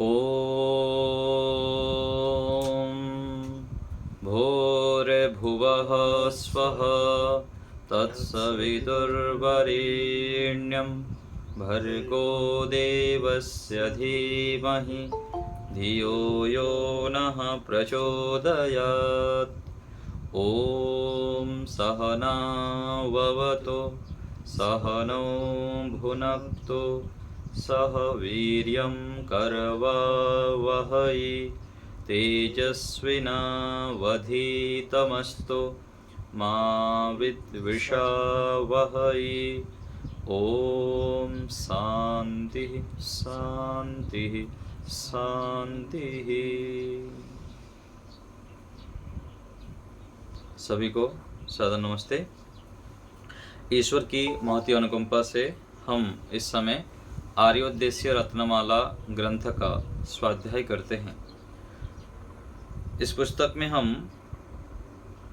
ॐ भूर्भुवः स्वः तत्सवितुर्वरेण्यं भर्गो देवस्य धीमहि धियो यो नः प्रचोदयात्। ॐ सहनाववतु सहनौ भुनक्तु सह वीर्यं करवावहै तेजस्विनावधीतमस्तु मा विद्विषावहै। ॐ शान्तिः शान्तिः शान्तिः। सभी को सादर नमस्ते। ईश्वर की महती अनुकंपा से हम इस समय आर्योद्देश्य रत्नमाला ग्रंथ का स्वाध्याय करते हैं। इस पुस्तक में हम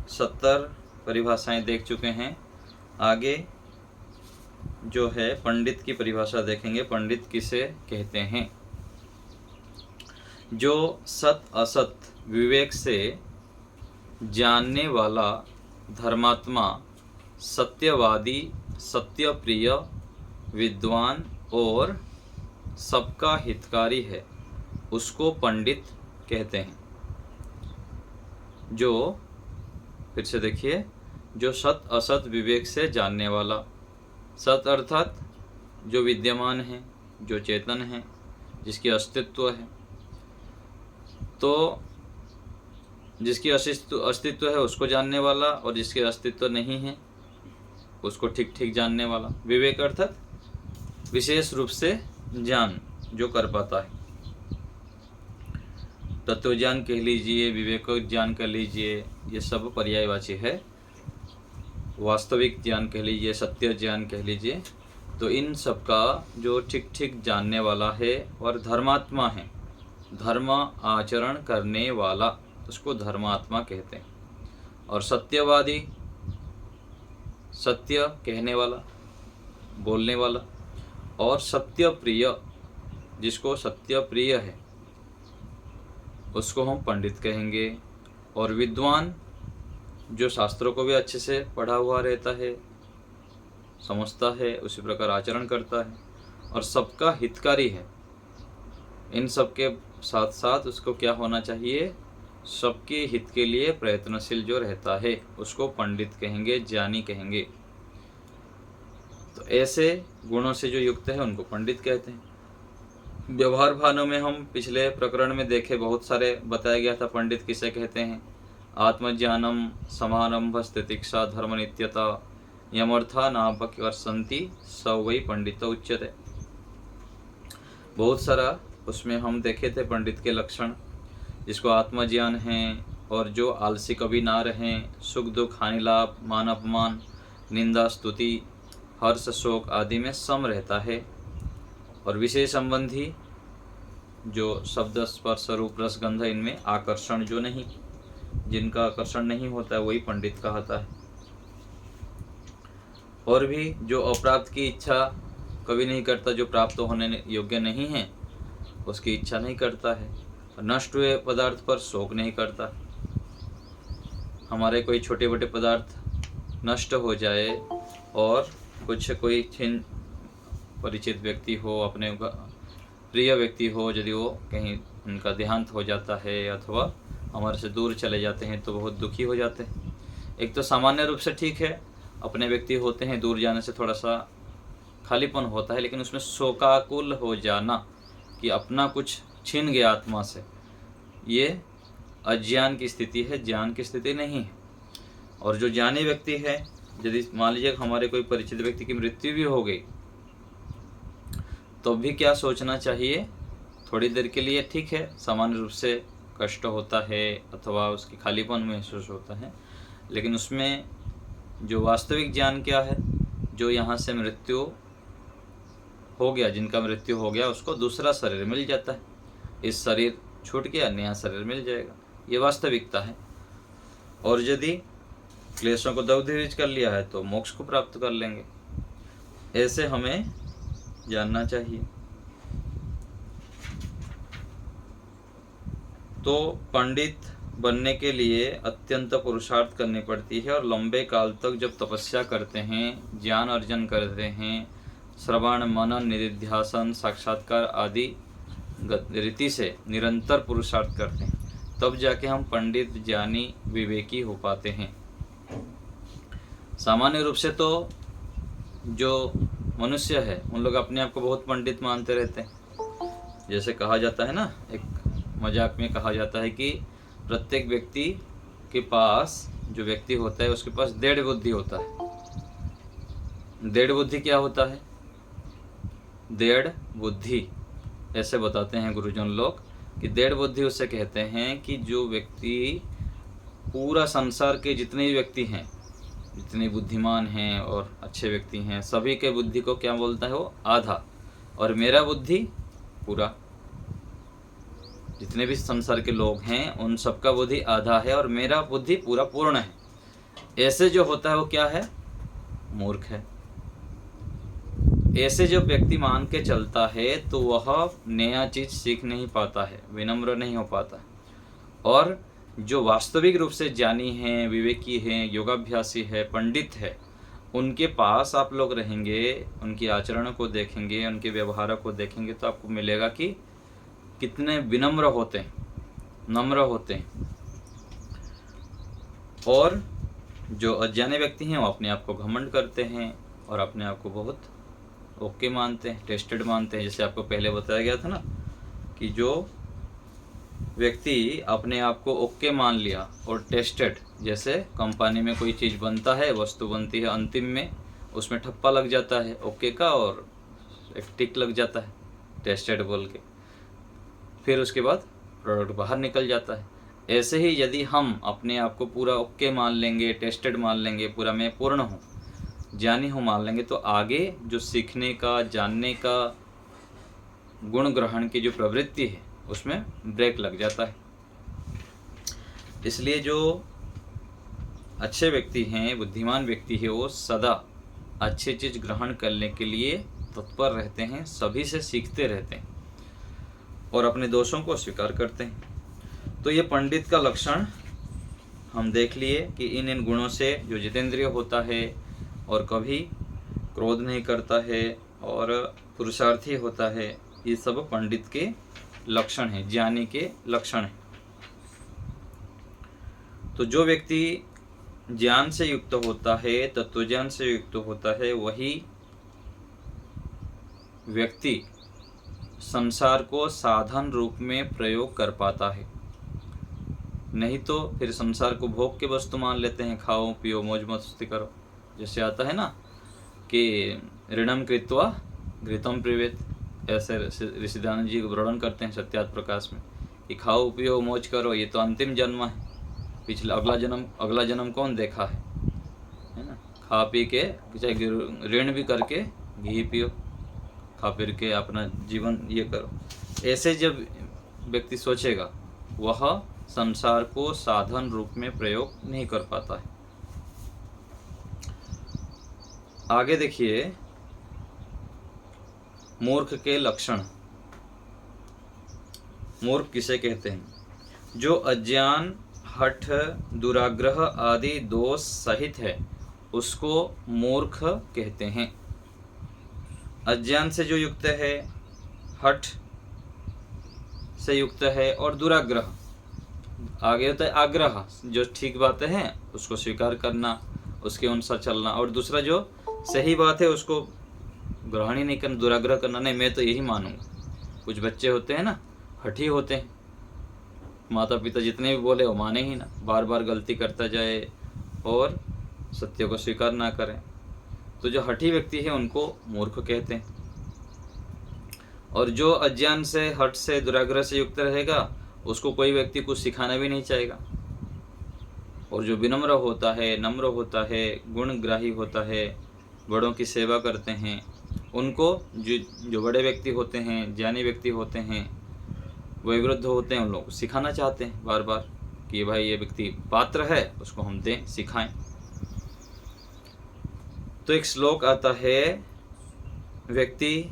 70 परिभाषाएं देख चुके हैं। आगे जो है पंडित की परिभाषा देखेंगे। पंडित किसे कहते हैं? जो सत असत विवेक से जानने वाला धर्मात्मा, सत्यवादी, सत्यप्रिय, विद्वान और सबका हितकारी है, उसको पंडित कहते हैं। जो फिर से देखिए, जो सत असत विवेक से जानने वाला। सत अर्थात जो विद्यमान है, जो चेतन है, जिसकी अस्तित्व है। तो जिसकी अस्तित्व है उसको जानने वाला, और जिसकी अस्तित्व नहीं है उसको ठीक ठीक जानने वाला। विवेक अर्थात विशेष रूप से ज्ञान जो कर पाता है। तत्व ज्ञान कह लीजिए, विवेक ज्ञान कह लीजिए, ये सब पर्यायवाची है। वास्तविक ज्ञान कह लीजिए, सत्य ज्ञान कह लीजिए। तो इन सब का जो ठीक ठीक जानने वाला है और धर्मात्मा है, धर्म आचरण करने वाला, उसको धर्मात्मा कहते हैं। और सत्यवादी, सत्य कहने वाला, बोलने वाला। और सत्य प्रिय, जिसको सत्य प्रिय है, उसको हम पंडित कहेंगे। और विद्वान, जो शास्त्रों को भी अच्छे से पढ़ा हुआ रहता है, समझता है, उसी प्रकार आचरण करता है और सबका हितकारी है। इन सब के साथ साथ उसको क्या होना चाहिए? सबके हित के लिए प्रयत्नशील जो रहता है, उसको पंडित कहेंगे, ज्ञानी कहेंगे। तो ऐसे गुणों से जो युक्त है उनको पंडित कहते हैं। व्यवहार भानों में हम पिछले प्रकरण में देखे, बहुत सारे बताया गया था पंडित किसे कहते हैं। आत्मज्ञानम, समारंभ, स्थितिक्षा, धर्म नित्यता, यमर्था नापकर्षन्ति स वै पंडित उच्यते। बहुत सारा उसमें हम देखे थे पंडित के लक्षण। जिसको आत्मज्ञान है और जो आलसी कभी ना रहें, सुख दुख, हानि लाभ, मान अपमान, निंदा स्तुति, हर्ष शोक आदि में सम रहता है। और विषय संबंधी, जो शब्द स्पर्श रूप रस गंध, इनमें आकर्षण जो नहीं, जिनका आकर्षण नहीं होता है, वही पंडित कहता है। और भी जो अप्राप्त की इच्छा कभी नहीं करता, जो प्राप्त होने योग्य नहीं है उसकी इच्छा नहीं करता है। नष्ट हुए पदार्थ पर शोक नहीं करता। हमारे कोई छोटे बड़े पदार्थ नष्ट हो जाए और कोई छिन परिचित व्यक्ति हो, अपने प्रिय व्यक्ति हो, यदि वो कहीं उनका देहांत हो जाता है अथवा हमारे से दूर चले जाते हैं तो बहुत दुखी हो जाते हैं। एक तो सामान्य रूप से ठीक है, अपने व्यक्ति होते हैं, दूर जाने से थोड़ा सा खालीपन होता है, लेकिन उसमें शोकाकुल हो जाना कि अपना कुछ छीन गया आत्मा से, ये अज्ञान की स्थिति है, ज्ञान की स्थिति नहीं है। और जो ज्ञानी व्यक्ति है, यदि मान लीजिए हमारे कोई परिचित व्यक्ति की मृत्यु भी हो गई, तो भी क्या सोचना चाहिए? थोड़ी देर के लिए ठीक है, सामान्य रूप से कष्ट होता है अथवा उसकी खालीपन महसूस होता है, लेकिन उसमें जो वास्तविक ज्ञान क्या है, जो यहाँ से मृत्यु हो गया, जिनका मृत्यु हो गया, उसको दूसरा शरीर मिल जाता है। इस शरीर छूट गया, नया शरीर मिल जाएगा, ये वास्तविकता है। और यदि क्लेशों को दग्धीभूत कर लिया है तो मोक्ष को प्राप्त कर लेंगे। ऐसे हमें जानना चाहिए। तो पंडित बनने के लिए अत्यंत पुरुषार्थ करनी पड़ती है और लंबे काल तक जब तपस्या करते हैं, ज्ञान अर्जन करते हैं, श्रवण मनन निधिध्यासन साक्षात्कार आदि रीति से निरंतर पुरुषार्थ करते हैं, तब जाके हम पंडित ज्ञानी विवेकी हो पाते हैं। सामान्य रूप से तो जो मनुष्य है उन लोग अपने आप को बहुत पंडित मानते रहते हैं। जैसे कहा जाता है ना, एक मजाक में कहा जाता है कि प्रत्येक व्यक्ति के पास, जो व्यक्ति होता है उसके पास 1.5 बुद्धि होता है। 1.5 बुद्धि क्या होता है? 1.5 बुद्धि ऐसे बताते हैं गुरुजन लोग कि 1.5 बुद्धि उसे कहते हैं कि जो व्यक्ति पूरा संसार के जितने भी व्यक्ति हैं, जितने बुद्धिमान हैं और अच्छे व्यक्ति हैं, सभी के बुद्धि को क्या बोलता है वो? आधा। और मेरा बुद्धि पूरा। जितने भी संसार के लोग हैं उन सबका बुद्धि आधा है और मेरा बुद्धि पूरा पूर्ण है। ऐसे जो होता है वो क्या है? मूर्ख है। ऐसे जो व्यक्ति मान के चलता है तो वह नया चीज सीख नहीं पाता है, विनम्र नहीं हो पाता। और जो वास्तविक रूप से ज्ञानी हैं, विवेकी हैं, योगाभ्यासी है, पंडित है, उनके पास आप लोग रहेंगे, उनकी आचरण को देखेंगे, उनके व्यवहार को देखेंगे तो आपको मिलेगा कि कितने विनम्र होते हैं, नम्र होते हैं। और जो अज्ञानी व्यक्ति हैं वो अपने आप को घमंड करते हैं और अपने आप को बहुत ओके मानते हैं, टेस्टेड मानते हैं। जैसे आपको पहले बताया गया था ना कि जो व्यक्ति अपने आप को ओके मान लिया और टेस्टेड, जैसे कंपनी में कोई चीज़ बनता है, वस्तु बनती है, अंतिम में उसमें ठप्पा लग जाता है ओके का और एक टिक लग जाता है टेस्टेड बोल के, फिर उसके बाद प्रोडक्ट बाहर निकल जाता है। ऐसे ही यदि हम अपने आप को पूरा ओके मान लेंगे, टेस्टेड मान लेंगे, पूरा मैं पूर्ण हूँ, ज्ञानी हूँ मान लेंगे, तो आगे जो सीखने का, जानने का, गुण ग्रहण की जो प्रवृत्ति है उसमें ब्रेक लग जाता है। इसलिए जो अच्छे व्यक्ति हैं, बुद्धिमान व्यक्ति है, वो सदा अच्छी चीज़ ग्रहण करने के लिए तत्पर रहते हैं, सभी से सीखते रहते हैं और अपने दोषों को स्वीकार करते हैं। तो ये पंडित का लक्षण हम देख लिए कि इन गुणों से जो जितेंद्रिय होता है और कभी क्रोध नहीं करता है और पुरुषार्थी होता है, ये सब पंडित के लक्षण हैं, ज्ञानी के लक्षण हैं। तो जो व्यक्ति ज्ञान से युक्त होता है, तत्वज्ञान से युक्त होता है, वही व्यक्ति संसार को साधन रूप में प्रयोग कर पाता है। नहीं तो फिर संसार को भोग के वस्तु मान लेते हैं, खाओ पियो मौज मस्ती करो। जैसे आता है ना कि ऋणम कृत्वा घृतम पिबेत, ऐसे ऋषिदानंद जी वर्णन करते हैं सत्यार्थ प्रकाश में कि खाओ पियो मौज करो, ये तो अंतिम जन्म है, पिछला अगला जन्म कौन देखा है ना। खा पी के चाहे ऋण भी करके घी पियो, खा पी के अपना जीवन ये करो। ऐसे जब व्यक्ति सोचेगा वह संसार को साधन रूप में प्रयोग नहीं कर पाता है। आगे देखिए मूर्ख के लक्षण। मूर्ख किसे कहते हैं? जो अज्ञान, हठ, दुराग्रह आदि दोष सहित है उसको मूर्ख कहते हैं। अज्ञान से जो युक्त है, हठ से युक्त है और दुराग्रह, आगे होता है आग्रह, जो ठीक बातें हैं उसको स्वीकार करना, उसके अनुसार चलना, और दूसरा जो सही बात है उसको ग्रहण ही नहीं करना, दुराग्रह करना, नहीं मैं तो यही मानूंगा। कुछ बच्चे होते हैं ना, हठी होते हैं, माता पिता जितने भी बोले वो माने ही ना, बार बार गलती करता जाए और सत्य को स्वीकार ना करें। तो जो हठी व्यक्ति है उनको मूर्ख कहते हैं। और जो अज्ञान से, हठ से, दुराग्रह से युक्त रहेगा उसको कोई व्यक्ति कुछ सिखाना भी नहीं चाहेगा। और जो विनम्र होता है, नम्र होता है, गुणग्राही होता है, बड़ों की सेवा करते हैं, उनको जो बड़े व्यक्ति होते हैं, ज्ञानी व्यक्ति होते हैं, वयोवृद्ध होते हैं, उन लोग सिखाना चाहते हैं बार बार कि भाई ये व्यक्ति पात्र है, उसको हम दें, सिखाएं। तो एक श्लोक आता है, व्यक्ति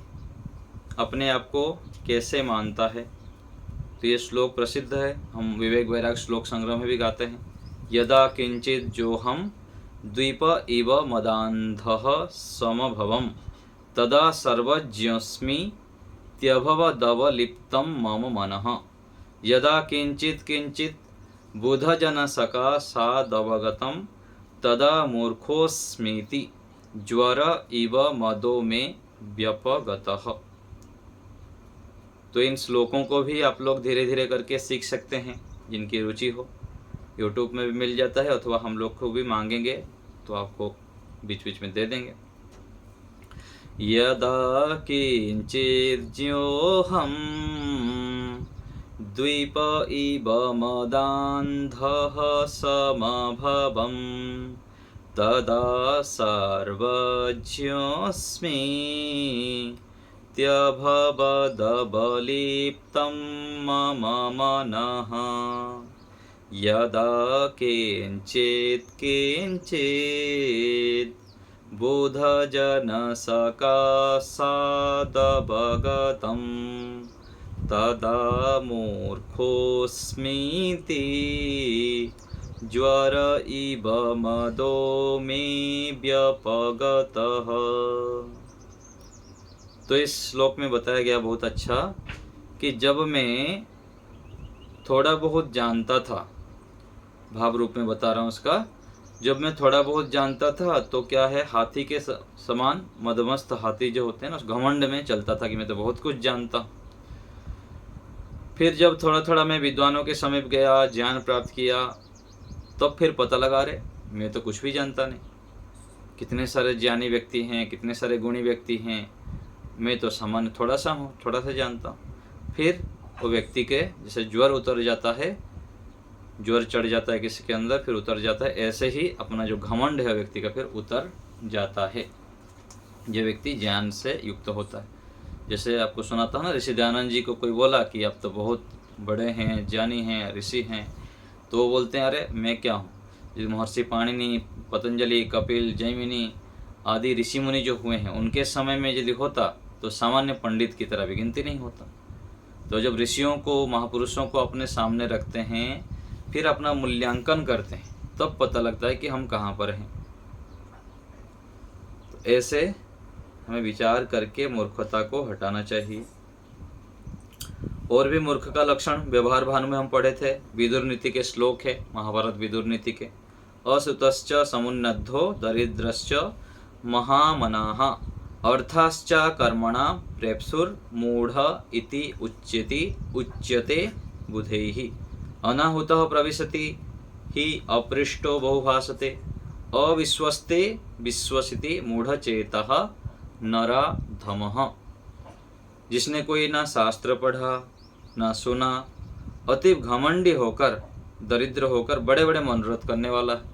अपने आप को कैसे मानता है, तो ये श्लोक प्रसिद्ध है, हम विवेक वैराग श्लोक संग्रह में भी गाते हैं। यदा किंचित जो हम द्वीप इव मदान्धः समभवम तदा सर्वज्ञस्मि त्यभवदवलिप्तं मम मनः। यदा किंचित किंचित बुधजनसका सादवगतं तदा मूर्खोऽस्मीति ज्वर इव मदो में व्यपगतः। तो इन श्लोकों को भी आप लोग धीरे धीरे करके सीख सकते हैं, जिनकी रुचि हो। यूट्यूब में भी मिल जाता है, अथवा हम लोग को भी मांगेंगे तो आपको बीच बीच में दे देंगे। यदा किंचिज्योऽहं द्वीप इव मदान्धः समभवम् तदा सर्वज्ञोऽस्मि त्यभवदवलिप्तं मम मनः। यदा किंचित् किंचित् बुधजनसकाशादवगतं तदा मूर्खोऽस्मीति ज्वर इव मदो मे व्यपगतः। तो इस श्लोक में बताया गया बहुत अच्छा कि जब मैं थोड़ा बहुत जानता था, भाव रूप में बता रहा हूँ उसका, जब मैं थोड़ा बहुत जानता था तो क्या है, हाथी के समान मदमस्त हाथी जो होते हैं ना, उस घमंड में चलता था कि मैं तो बहुत कुछ जानता। फिर जब थोड़ा थोड़ा मैं विद्वानों के समीप गया, ज्ञान प्राप्त किया, तब फिर पता लगा रे मैं तो कुछ भी जानता नहीं। कितने सारे ज्ञानी व्यक्ति हैं, कितने सारे गुणी व्यक्ति हैं, मैं तो सामान्य थोड़ा सा हूँ, थोड़ा सा जानता हूँ। फिर वो व्यक्ति के जैसे ज्वर उतर जाता है, ज्वर चढ़ जाता है किसी के अंदर, फिर उतर जाता है, ऐसे ही अपना जो घमंड है व्यक्ति का फिर उतर जाता है। ये व्यक्ति ज्ञान से युक्त होता है। जैसे आपको सुनाता हूँ ना, ऋषि दयानंद जी को कोई बोला कि आप तो बहुत बड़े हैं, ज्ञानी हैं, ऋषि हैं, तो वो बोलते हैं अरे मैं क्या हूँ। जो महर्षि पाणिनि, पतंजलि, कपिल, जैमिनी आदि ऋषि मुनि जो हुए हैं, उनके समय में यदि होता तो सामान्य पंडित की तरह भी गिनती नहीं होता। तो जब ऋषियों को, महापुरुषों को अपने सामने रखते हैं, फिर अपना मूल्यांकन करते हैं, तब पता लगता है कि हम कहाँ पर हैं। तो ऐसे हमें विचार करके मूर्खता को हटाना चाहिए। और भी मूर्ख का लक्षण व्यवहार भानु में हम पढ़े थे, विदुर नीति के श्लोक है, महाभारत विदुर नीति के। असुतश्च समुन्नद्धो दरिद्रश्च महामनाः अर्थाश्च कर्मणा प्रेप्सुर्मूढ़ इति उच्यते बुधैः अनाहुतः प्रविशति हि अपृष्टो बहुभाषते अविश्वस्ते विश्वसिति मूढ़चेतः नराधमः। जिसने कोई ना शास्त्र पढ़ा ना सुना, अति घमंडी होकर, दरिद्र होकर बड़े बड़े मनोरथ करने वाला है।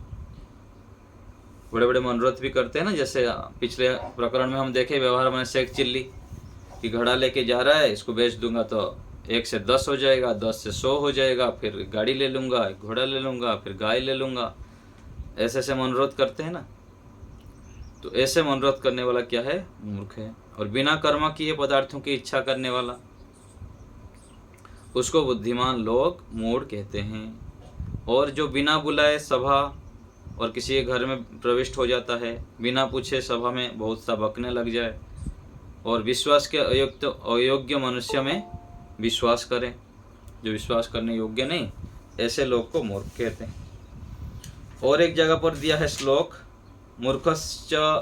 बड़े बड़े मनोरथ भी करते हैं ना, जैसे पिछले प्रकरण में हम देखे व्यवहार में शेख चिल्ली कि घड़ा लेके जा रहा है, इसको बेच दूंगा तो 1 से 10 हो जाएगा, 10 से 100 हो जाएगा, फिर गाड़ी ले लूँगा, घोड़ा ले लूँगा, फिर गाय ले लूँगा। ऐसे ऐसे मनोरथ करते हैं ना। तो ऐसे मनोरथ करने वाला क्या है, मूर्ख है। और बिना कर्म किए पदार्थों की इच्छा करने वाला, उसको बुद्धिमान लोग मूढ़ कहते हैं। और जो बिना बुलाए सभा और किसी के घर में प्रविष्ट हो जाता है, बिना पूछे सभा में बहुत सा बकने लग जाए, और विश्वास के अयोग्य मनुष्य में विश्वास करें, जो विश्वास करने योग्य नहीं, ऐसे लोग को मूर्ख कहते हैं। और एक जगह पर दिया है श्लोक,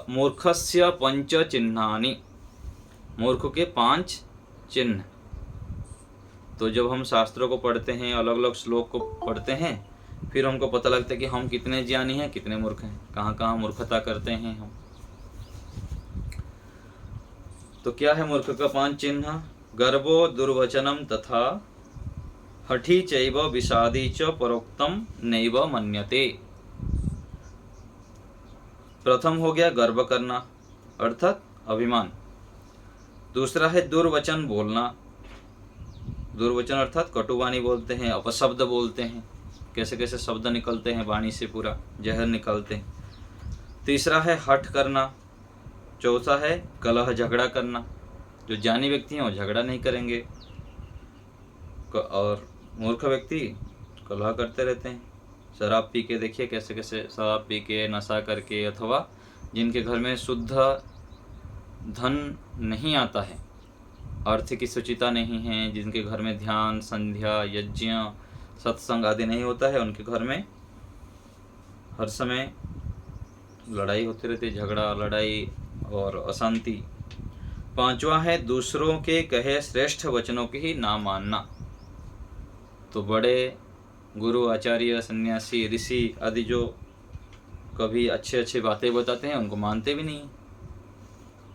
मूर्खस्य पंच चिन्हानि, मूर्ख के 5 चिन्ह। तो जब हम शास्त्रों को पढ़ते हैं, अलग अलग श्लोक को पढ़ते हैं, फिर हमको पता लगता है कि हम कितने ज्ञानी हैं, कितने मूर्ख हैं, कहाँ कहाँ मूर्खता करते हैं हम। तो क्या है मूर्ख का 5 चिन्ह? गर्वो दुर्वचनम तथा हठी चैव विषादी च परोक्तम नैव मन्यते। प्रथम हो गया गर्व करना अर्थात अभिमान। दूसरा है दुर्वचन बोलना, दुर्वचन अर्थात कटुवाणी बोलते हैं, अपशब्द बोलते हैं, कैसे कैसे शब्द निकलते हैं वाणी से, पूरा जहर निकलते हैं। तीसरा है हठ करना। चौथा है कलह, झगड़ा करना। जो ज्ञानी व्यक्ति हैं वो झगड़ा नहीं करेंगे। और मूर्ख व्यक्ति कलह करते रहते हैं। शराब पी के देखिए कैसे कैसे शराब पी के नशा करके, अथवा जिनके घर में शुद्ध धन नहीं आता है, अर्थ की सुचिता नहीं है, जिनके घर में ध्यान, संध्या, यज्ञ, सत्संग आदि नहीं होता है, उनके घर में हर समय लड़ाई होती रहती, झगड़ा, लड़ाई और अशांति। 5वां है दूसरों के कहे श्रेष्ठ वचनों की ही ना मानना। तो बड़े गुरु, आचार्य, सन्यासी, ऋषि आदि जो कभी अच्छे अच्छे बातें बताते हैं उनको मानते भी नहीं,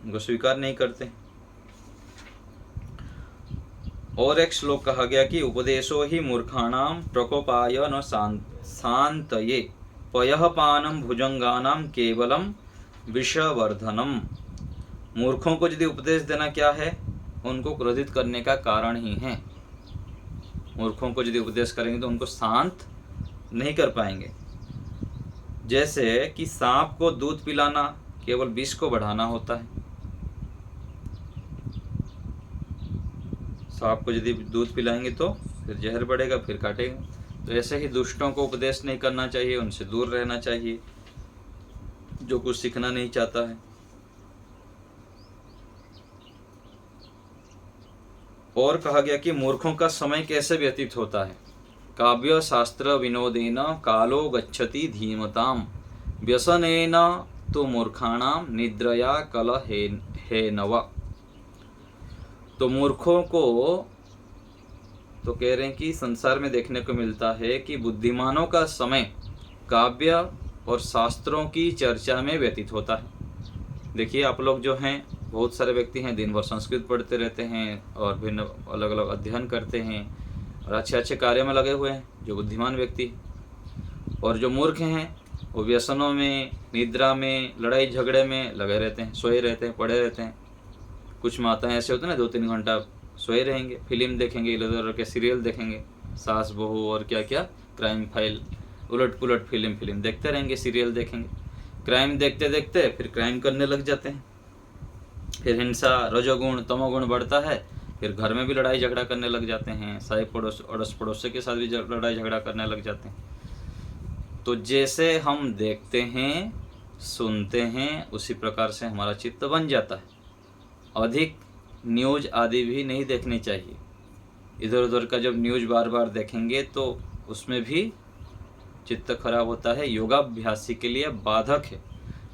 उनको स्वीकार नहीं करते। और एक श्लोक कहा गया कि उपदेशो ही मूर्खाणाम प्रकोपाय न शांतये पयः पानम भुजंगानाम केवलम विषवर्धनम। मूर्खों को यदि उपदेश देना क्या है, उनको क्रोधित करने का कारण ही है। मूर्खों को यदि उपदेश करेंगे तो उनको शांत नहीं कर पाएंगे। जैसे कि सांप को दूध पिलाना केवल विष को बढ़ाना होता है। सांप को यदि दूध पिलाएंगे तो फिर जहर बढ़ेगा, फिर काटेगा। तो ऐसे ही दुष्टों को उपदेश नहीं करना चाहिए, उनसे दूर रहना चाहिए, जो कुछ सीखना नहीं चाहता है। और कहा गया कि मूर्खों का समय कैसे व्यतीत होता है। काव्य शास्त्र विनोदेन कालो गच्छति धीमताम व्यसनेन तो मूर्खाणाम निद्रया कलहेनवा। तो मूर्खों को तो कह रहे हैं कि संसार में देखने को मिलता है कि बुद्धिमानों का समय काव्य और शास्त्रों की चर्चा में व्यतीत होता है। देखिए आप लोग जो हैं, बहुत सारे व्यक्ति हैं, दिन भर संस्कृत पढ़ते रहते हैं और भिन्न अलग अलग अध्ययन करते हैं और अच्छे अच्छे कार्य में लगे हुए हैं, जो बुद्धिमान व्यक्ति। और जो मूर्ख हैं वो व्यसनों में, निद्रा में, लड़ाई झगड़े में लगे रहते हैं, सोए रहते हैं, पड़े रहते हैं। कुछ माताएं ऐसे होते हैं ना, 2-3 घंटा सोए रहेंगे, फिल्म देखेंगे, इधर के सीरियल देखेंगे, सास बहू और क्या क्या, क्राइम फाइल, उलट पुलट फिल्म देखते रहेंगे, सीरियल देखेंगे। क्राइम देखते देखते फिर क्राइम करने लग जाते हैं, फिर हिंसा, रजोगुण, तमोगुण बढ़ता है, फिर घर में भी लड़ाई झगड़ा करने लग जाते हैं, सारे अड़ोस पड़ोसी के साथ भी लड़ाई झगड़ा करने लग जाते हैं। तो जैसे हम देखते हैं, सुनते हैं, उसी प्रकार से हमारा चित्त बन जाता है। अधिक न्यूज आदि भी नहीं देखनी चाहिए। इधर उधर का जब न्यूज बार बार देखेंगे तो उसमें भी चित्त खराब होता है, योगाभ्यासी के लिए बाधक है।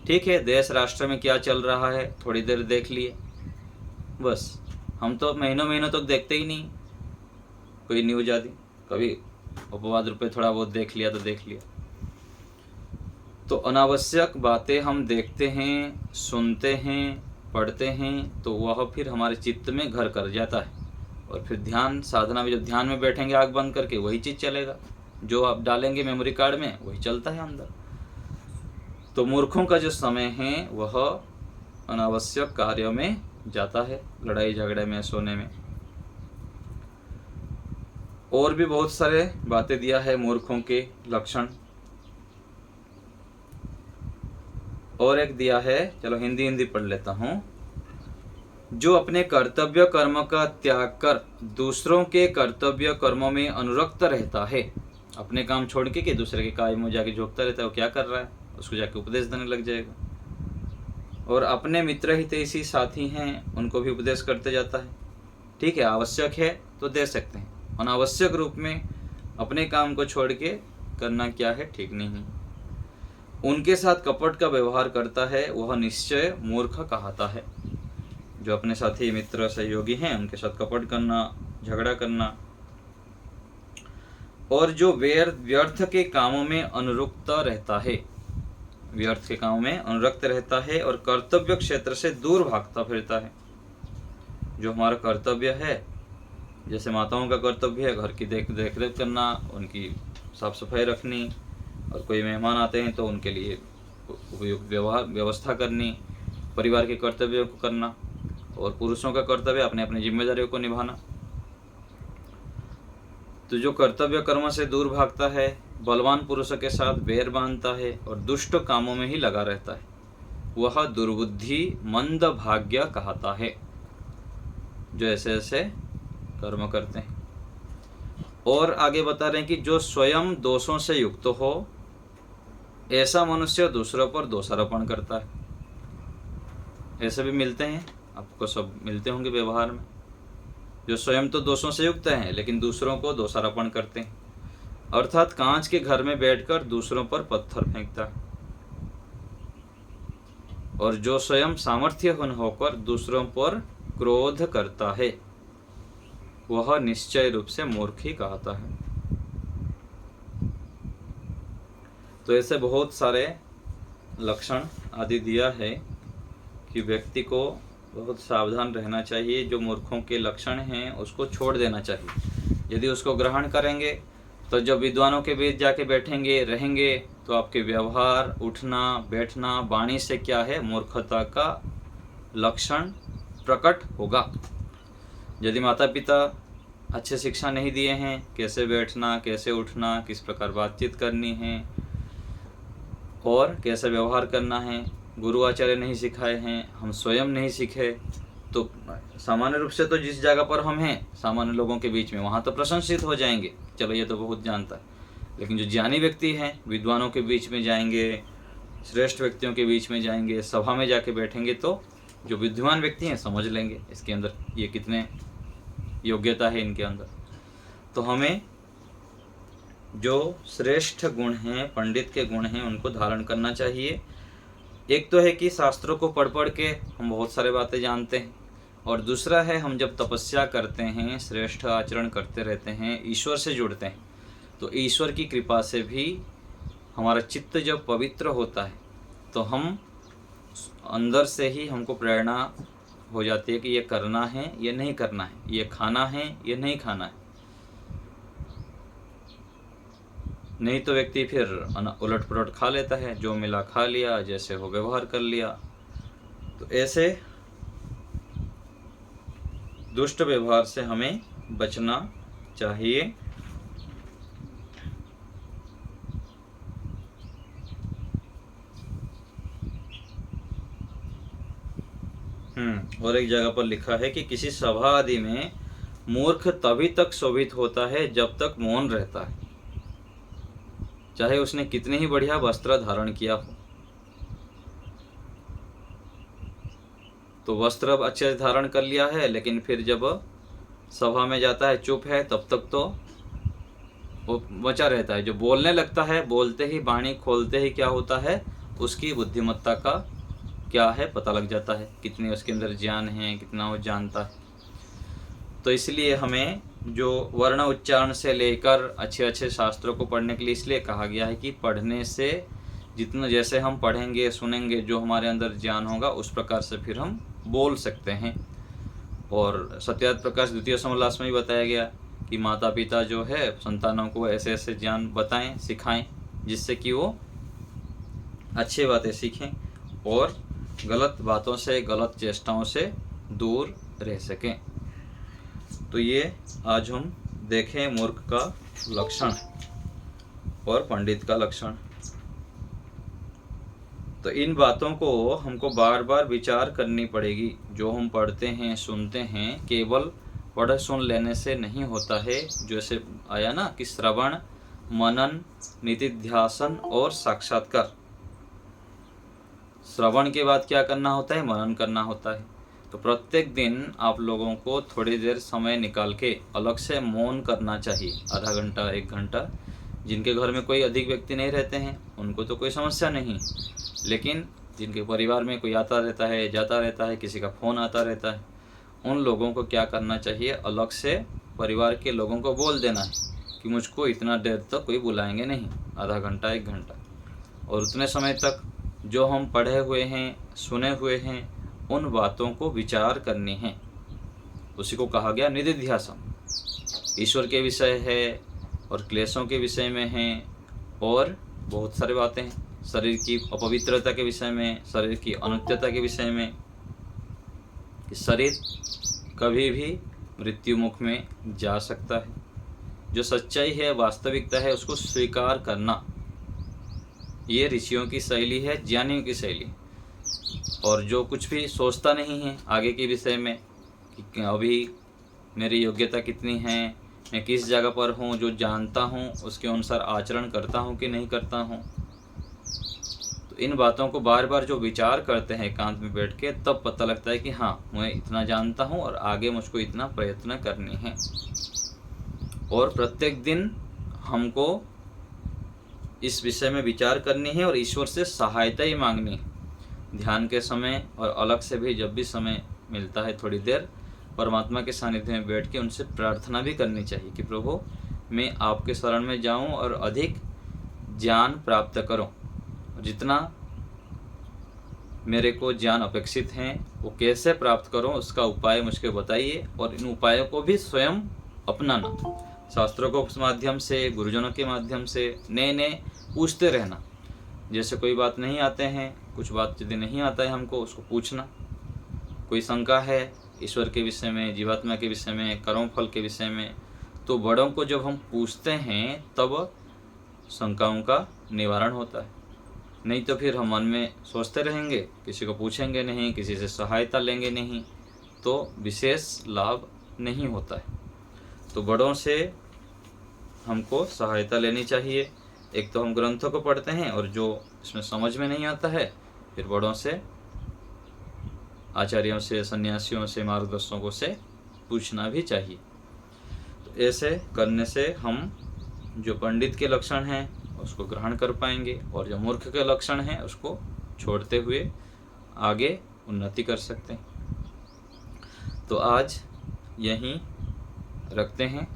ठीक है, देश राष्ट्र में क्या चल रहा है थोड़ी देर देख लिए, बस। हम तो महीनों महीनों तक देखते ही नहीं कोई न्यूज आदि। कभी अपवाद रूपे थोड़ा बहुत देख लिया तो देख लिया। तो अनावश्यक बातें हम देखते हैं, सुनते हैं, पढ़ते हैं, तो वह फिर हमारे चित्त में घर कर जाता है। और फिर ध्यान साधना में जब ध्यान में बैठेंगे आँख बंद करके, वही चीज़ चलेगा, जो आप डालेंगे मेमोरी कार्ड में वही चलता है अंदर। तो मूर्खों का जो समय है वह अनावश्यक कार्यों में जाता है, लड़ाई झगड़े में, सोने में। और भी बहुत सारे बातें दिया है मूर्खों के लक्षण। और एक दिया है, चलो हिंदी पढ़ लेता हूँ। जो अपने कर्तव्य कर्म का त्याग कर दूसरों के कर्तव्य कर्मों में अनुरक्त रहता है, अपने काम छोड़ के दूसरे के काम में जाके झोंकता रहता है, वो क्या कर रहा है, उसको जाके उपदेश देने लग जाएगा। और अपने मित्र हितैषी साथी हैं, उनको भी उपदेश करते जाता है। ठीक है, आवश्यक है तो दे सकते हैं, अनावश्यक रूप में अपने काम को छोड़ के करना क्या है, ठीक नहीं। उनके साथ कपट का व्यवहार करता है, वह निश्चय मूर्ख कहता है। जो अपने साथी, मित्र, सहयोगी हैं, उनके साथ कपट करना, झगड़ा करना। और जो व्यर्थ के कामों में अनुरक्त रहता है, व्यर्थ के कामों में अनुरक्त रहता है और कर्तव्य क्षेत्र से दूर भागता फिरता है। जो हमारा कर्तव्य है, जैसे माताओं का कर्तव्य है घर की देख रेख करना, उनकी साफ सफाई रखनी, और कोई मेहमान आते हैं तो उनके लिए उपयुक्त व्यवस्था करनी, परिवार के कर्तव्यों को करना। और पुरुषों का कर्तव्य अपने अपनी जिम्मेदारियों को निभाना। तो जो कर्तव्य कर्म से दूर भागता है, बलवान पुरुषों के साथ बैर बांधता है और दुष्ट कामों में ही लगा रहता है, वह दुर्बुद्धि मंद भाग्य कहता है। जो ऐसे ऐसे कर्म करते हैं। और आगे बता रहे हैं कि जो स्वयं दोषों से युक्त हो ऐसा मनुष्य दूसरों पर दोषारोपण करता है। ऐसे भी मिलते हैं, आपको सब मिलते होंगे व्यवहार में, जो स्वयं तो दोषों से युक्त हैं लेकिन दूसरों को दोषारोपण करते हैं, अर्थात कांच के घर में बैठकर दूसरों पर पत्थर फेंकता है। और जो स्वयं सामर्थ्यवान होकर दूसरों पर क्रोध करता है वह निश्चय रूप से मूर्ख ही कहता है। तो ऐसे बहुत सारे लक्षण आदि दिया है कि व्यक्ति को बहुत सावधान रहना चाहिए। जो मूर्खों के लक्षण हैं उसको छोड़ देना चाहिए। यदि उसको ग्रहण करेंगे तो जब विद्वानों के बीच जाके बैठेंगे रहेंगे तो आपके व्यवहार, उठना बैठना, वाणी से क्या है, मूर्खता का लक्षण प्रकट होगा। यदि माता पिता अच्छे शिक्षा नहीं दिए हैं, कैसे बैठना, कैसे उठना, किस प्रकार बातचीत करनी है और कैसे व्यवहार करना है, गुरु आचार्य नहीं सिखाए हैं, हम स्वयं नहीं सीखे, तो सामान्य रूप से तो जिस जगह पर हम हैं सामान्य लोगों के बीच में वहाँ तो प्रशंसित हो जाएंगे, चलो ये तो बहुत जानता है। लेकिन जो ज्ञानी व्यक्ति हैं विद्वानों के बीच में जाएंगे, श्रेष्ठ व्यक्तियों के बीच में जाएंगे, सभा में जाके बैठेंगे तो जो विद्वान व्यक्ति हैं समझ लेंगे इसके अंदर ये कितने योग्यता है इनके अंदर। तो हमें जो श्रेष्ठ गुण हैं, पंडित के गुण हैं, उनको धारण करना चाहिए। एक तो है कि शास्त्रों को पढ़ पढ़ के हम बहुत सारे बातें जानते हैं, और दूसरा है हम जब तपस्या करते हैं, श्रेष्ठ आचरण करते रहते हैं, ईश्वर से जुड़ते हैं, तो ईश्वर की कृपा से भी हमारा चित्त जब पवित्र होता है तो हम अंदर से ही हमको प्रेरणा हो जाती है कि ये करना है, ये नहीं करना है, ये खाना है, ये नहीं खाना है। नहीं तो व्यक्ति फिर उलट पुलट खा लेता है, जो मिला खा लिया, जैसे हो व्यवहार कर लिया। तो ऐसे दुष्ट व्यवहार से हमें बचना चाहिए। और एक जगह पर लिखा है कि किसी सभा आदि में मूर्ख तभी तक शोभित होता है जब तक मौन रहता है, चाहे उसने कितने ही बढ़िया वस्त्र धारण किया हो। तो वस्त्र अच्छे से धारण कर लिया है लेकिन फिर जब सभा में जाता है चुप है, तब तक तो वो बचा रहता है। जो बोलने लगता है, बोलते ही वाणी खोलते ही क्या होता है, उसकी बुद्धिमत्ता का क्या है पता लग जाता है, कितनी उसके अंदर ज्ञान है, कितना वो जानता है। तो इसलिए हमें जो वर्ण उच्चारण से लेकर अच्छे अच्छे शास्त्रों को पढ़ने के लिए इसलिए कहा गया है कि पढ़ने से जितना जैसे हम पढ़ेंगे सुनेंगे, जो हमारे अंदर ज्ञान होगा उस प्रकार से फिर हम बोल सकते हैं। और सत्यार्थ प्रकाश द्वितीय समोल्लास में भी बताया गया कि माता पिता जो है संतानों को ऐसे ऐसे ज्ञान बताएं, सिखाएं, जिससे कि वो अच्छी बातें सीखें और गलत बातों से, गलत चेष्टाओं से दूर रह सकें। तो ये आज हम देखें मूर्ख का लक्षण और पंडित का लक्षण। तो इन बातों को हमको बार बार विचार करनी पड़ेगी। जो हम पढ़ते हैं, सुनते हैं, केवल पढ़ सुन लेने से नहीं होता है। जैसे आया ना कि श्रवण, मनन, निधिध्यासन और साक्षात्कार। श्रवण के बाद क्या करना होता है, मनन करना होता है। तो प्रत्येक दिन आप लोगों को थोड़ी देर समय निकाल के अलग से मौन करना चाहिए, आधा घंटा 1 घंटा। जिनके घर में कोई अधिक व्यक्ति नहीं रहते हैं उनको तो कोई समस्या नहीं, लेकिन जिनके परिवार में कोई आता रहता है, जाता रहता है, किसी का फ़ोन आता रहता है, उन लोगों को क्या करना चाहिए, अलग से परिवार के लोगों को बोल देना है कि मुझको इतना देर तक कोई बुलाएंगे नहीं, आधा घंटा 1 घंटा। और उतने समय तक जो हम पढ़े हुए हैं, सुने हुए हैं, उन बातों को विचार करनी है। उसी को कहा गया निधिध्यासन। ईश्वर के विषय है और क्लेशों के विषय में है और बहुत सारी बातें हैं, शरीर की अपवित्रता के विषय में, शरीर की अनित्यता के विषय में, कि शरीर कभी भी मृत्यु मुख में जा सकता है। जो सच्चाई है, वास्तविकता है, उसको स्वीकार करना, ये ऋषियों की शैली है, ज्ञानियों की शैली। और जो कुछ भी सोचता नहीं है आगे के विषय में कि अभी मेरी योग्यता कितनी है, मैं किस जगह पर हूँ, जो जानता हूँ उसके अनुसार आचरण करता हूँ कि नहीं करता हूँ। तो इन बातों को बार बार जो विचार करते हैं एकांत में बैठ के, तब पता लगता है कि हाँ, मैं इतना जानता हूँ और आगे मुझको इतना प्रयत्न करने हैं। और प्रत्येक दिन हमको इस विषय में विचार करनी है और ईश्वर से सहायता ही मांगनी है। ध्यान के समय और अलग से भी जब भी समय मिलता है थोड़ी देर परमात्मा के सानिध्य में बैठ के उनसे प्रार्थना भी करनी चाहिए कि प्रभु मैं आपके शरण में जाऊं और अधिक ज्ञान प्राप्त करूं। जितना मेरे को ज्ञान अपेक्षित हैं वो कैसे प्राप्त करूं, उसका उपाय मुझको बताइए और इन उपायों को भी स्वयं अपनाना। शास्त्रों के माध्यम से, गुरुजनों के माध्यम से नए नए पूछते रहना। जैसे कोई बात नहीं आते हैं, कुछ बात यदि नहीं आता है हमको, उसको पूछना। कोई शंका है ईश्वर के विषय में, जीवात्मा के विषय में, कर्म फल के विषय में, तो बड़ों को जब हम पूछते हैं तब शंकाओं का निवारण होता है। नहीं तो फिर हम मन में सोचते रहेंगे, किसी को पूछेंगे नहीं, किसी से सहायता लेंगे नहीं, तो विशेष लाभ नहीं होता है। तो बड़ों से हमको सहायता लेनी चाहिए। एक तो हम ग्रंथों को पढ़ते हैं और जो इसमें समझ में नहीं आता है फिर बड़ों से, आचार्यों से, सन्यासियों से, मार्गदर्शकों से पूछना भी चाहिए। तो ऐसे करने से हम जो पंडित के लक्षण हैं उसको ग्रहण कर पाएंगे और जो मूर्ख के लक्षण हैं उसको छोड़ते हुए आगे उन्नति कर सकते हैं। तो आज यहीं रखते हैं।